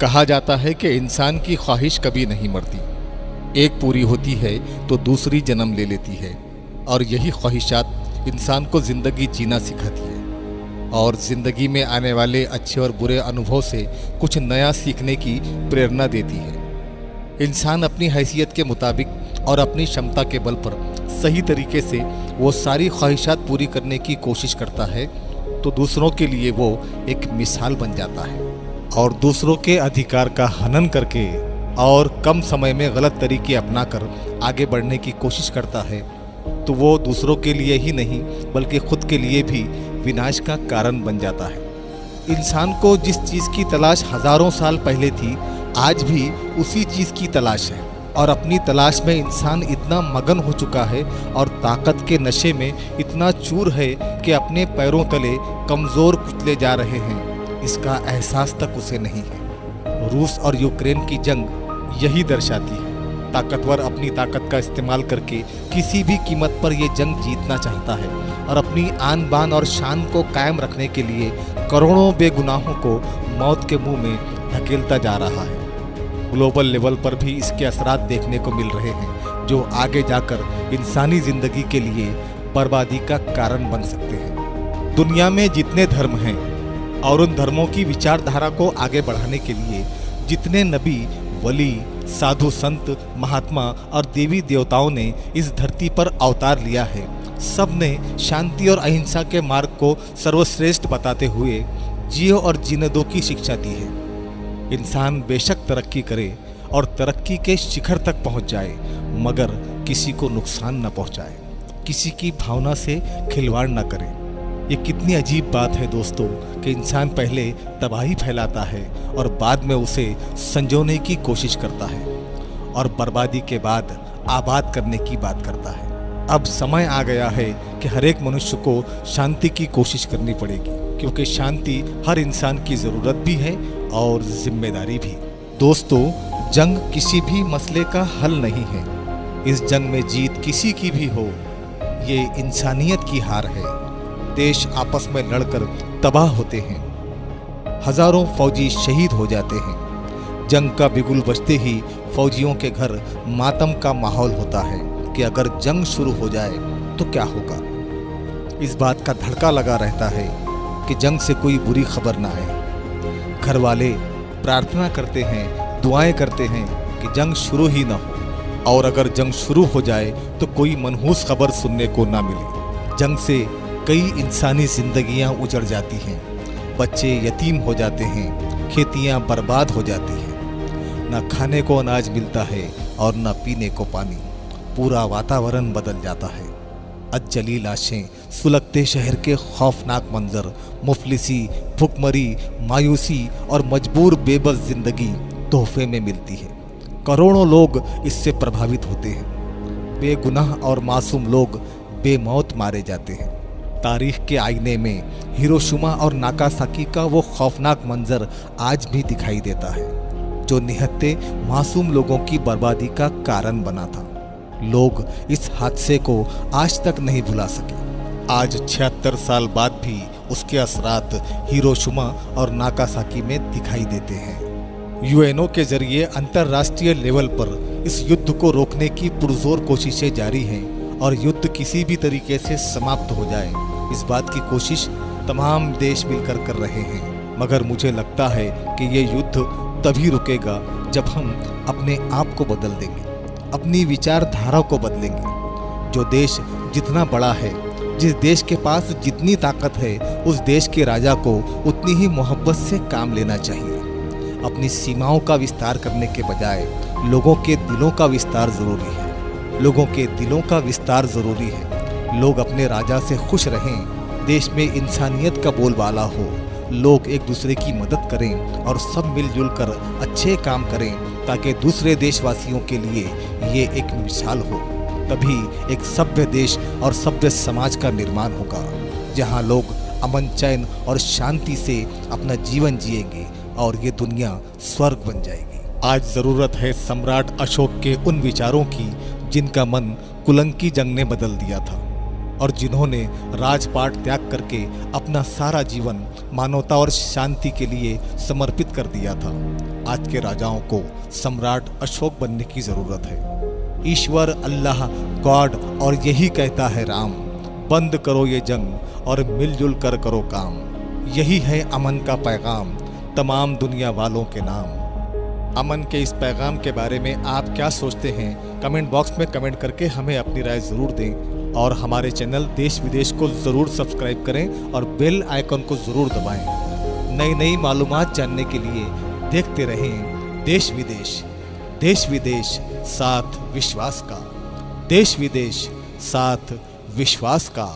कहा जाता है कि इंसान की ख्वाहिश कभी नहीं मरती, एक पूरी होती है तो दूसरी जन्म ले लेती है और यही ख्वाहिशात इंसान को ज़िंदगी जीना सिखाती है और ज़िंदगी में आने वाले अच्छे और बुरे अनुभव से कुछ नया सीखने की प्रेरणा देती है। इंसान अपनी हैसियत के मुताबिक और अपनी क्षमता के बल पर सही तरीके से वो सारी ख्वाहिशात पूरी करने की कोशिश करता है तो दूसरों के लिए वो एक मिसाल बन जाता है और दूसरों के अधिकार का हनन करके और कम समय में गलत तरीके अपनाकर आगे बढ़ने की कोशिश करता है तो वो दूसरों के लिए ही नहीं बल्कि खुद के लिए भी विनाश का कारण बन जाता है। इंसान को जिस चीज़ की तलाश हजारों साल पहले थी आज भी उसी चीज़ की तलाश है और अपनी तलाश में इंसान इतना मगन हो चुका है और ताकत के नशे में इतना चूर है कि अपने पैरों तले कमज़ोर कुचले जा रहे हैं, इसका एहसास तक उसे नहीं है। रूस और यूक्रेन की जंग यही दर्शाती है। ताकतवर अपनी ताकत का इस्तेमाल करके किसी भी कीमत पर यह जंग जीतना चाहता है और अपनी आन बान और शान को कायम रखने के लिए करोड़ों बेगुनाहों को मौत के मुंह में धकेलता जा रहा है। ग्लोबल लेवल पर भी इसके असरात देखने को मिल रहे हैं जो आगे जाकर इंसानी ज़िंदगी के लिए बर्बादी का कारण बन सकते हैं। दुनिया में जितने धर्म हैं और उन धर्मों की विचारधारा को आगे बढ़ाने के लिए जितने नबी, वली, साधु संत, महात्मा और देवी देवताओं ने इस धरती पर अवतार लिया है, सब ने शांति और अहिंसा के मार्ग को सर्वश्रेष्ठ बताते हुए जियो और जीने दो की शिक्षा दी है। इंसान बेशक तरक्की करे और तरक्की के शिखर तक पहुंच जाए मगर किसी को नुकसान न पहुंचाए, किसी की भावना से खिलवाड़ न करे। ये कितनी अजीब बात है दोस्तों कि इंसान पहले तबाही फैलाता है और बाद में उसे संजोने की कोशिश करता है और बर्बादी के बाद आबाद करने की बात करता है। अब समय आ गया है कि हर एक मनुष्य को शांति की कोशिश करनी पड़ेगी क्योंकि शांति हर इंसान की ज़रूरत भी है और जिम्मेदारी भी। दोस्तों, जंग किसी भी मसले का हल नहीं है। इस जंग में जीत किसी की भी हो, ये इंसानियत की हार है। देश आपस में लड़कर तबाह होते हैं, हजारों फौजी शहीद हो जाते हैं। जंग का बिगुल बजते ही फौजियों के घर मातम का माहौल होता है कि अगर जंग शुरू हो जाए तो क्या होगा। इस बात का धड़का लगा रहता है कि जंग से कोई बुरी खबर ना आए। घर वाले प्रार्थना करते हैं, दुआएं करते हैं कि जंग शुरू ही ना हो और अगर जंग शुरू हो जाए तो कोई मनहूस खबर सुनने को ना मिले। जंग से कई इंसानी जिंदगियां उजड़ जाती हैं, बच्चे यतीम हो जाते हैं, खेतियां बर्बाद हो जाती हैं, न खाने को अनाज मिलता है और न पीने को पानी। पूरा वातावरण बदल जाता है। अजली लाशें, सुलगते शहर के खौफनाक मंजर, मुफलिसी, भुखमरी, मायूसी और मजबूर बेबस जिंदगी तोहफे में मिलती है। करोड़ों लोग इससे प्रभावित होते हैं। बेगुनाह और मासूम लोग बेमौत मारे जाते हैं। तारीख के आईने में हिरोशिमा और नागासाकी का वो खौफनाक मंजर आज भी दिखाई देता है जो निहत्थे मासूम लोगों की बर्बादी का कारण बना था। लोग इस हादसे को आज तक नहीं भुला सके। आज 76 साल बाद भी उसके असरात हिरोशिमा और नागासाकी में दिखाई देते हैं। यूएनओ के जरिए अंतर्राष्ट्रीय लेवल पर इस युद्ध को रोकने की पुरजोर कोशिशें जारी हैं और युद्ध किसी भी तरीके से समाप्त हो जाए इस बात की कोशिश तमाम देश मिलकर कर रहे हैं। मगर मुझे लगता है कि ये युद्ध तभी रुकेगा जब हम अपने आप को बदल देंगे, अपनी विचारधारा को बदलेंगे। जो देश जितना बड़ा है, जिस देश के पास जितनी ताकत है, उस देश के राजा को उतनी ही मोहब्बत से काम लेना चाहिए। अपनी सीमाओं का विस्तार करने के बजाय लोगों के दिलों का विस्तार ज़रूरी है। लोगों के दिलों का विस्तार ज़रूरी है। लोग अपने राजा से खुश रहें, देश में इंसानियत का बोलबाला हो, लोग एक दूसरे की मदद करें और सब मिलजुल कर अच्छे काम करें ताकि दूसरे देशवासियों के लिए ये एक मिसाल हो। तभी एक सभ्य देश और सभ्य समाज का निर्माण होगा जहाँ लोग अमन, चैन और शांति से अपना जीवन जिएंगे और ये दुनिया स्वर्ग बन जाएगी। आज ज़रूरत है सम्राट अशोक के उन विचारों की जिनका मन कुलंकी जंग ने बदल दिया था और जिन्होंने राजपाट त्याग करके अपना सारा जीवन मानवता और शांति के लिए समर्पित कर दिया था। आज के राजाओं को सम्राट अशोक बनने की जरूरत है। ईश्वर अल्लाह गॉड और यही कहता है राम, बंद करो ये जंग और मिलजुल कर करो काम। यही है अमन का पैगाम तमाम दुनिया वालों के नाम। अमन के इस पैगाम के बारे में आप क्या सोचते हैं? कमेंट बॉक्स में कमेंट करके हमें अपनी राय ज़रूर दें और हमारे चैनल देश विदेश को ज़रूर सब्सक्राइब करें और बेल आइकन को ज़रूर दबाएं। नई नई मालूमात जानने के लिए देखते रहें देश विदेश साथ विश्वास का। देश विदेश साथ विश्वास का।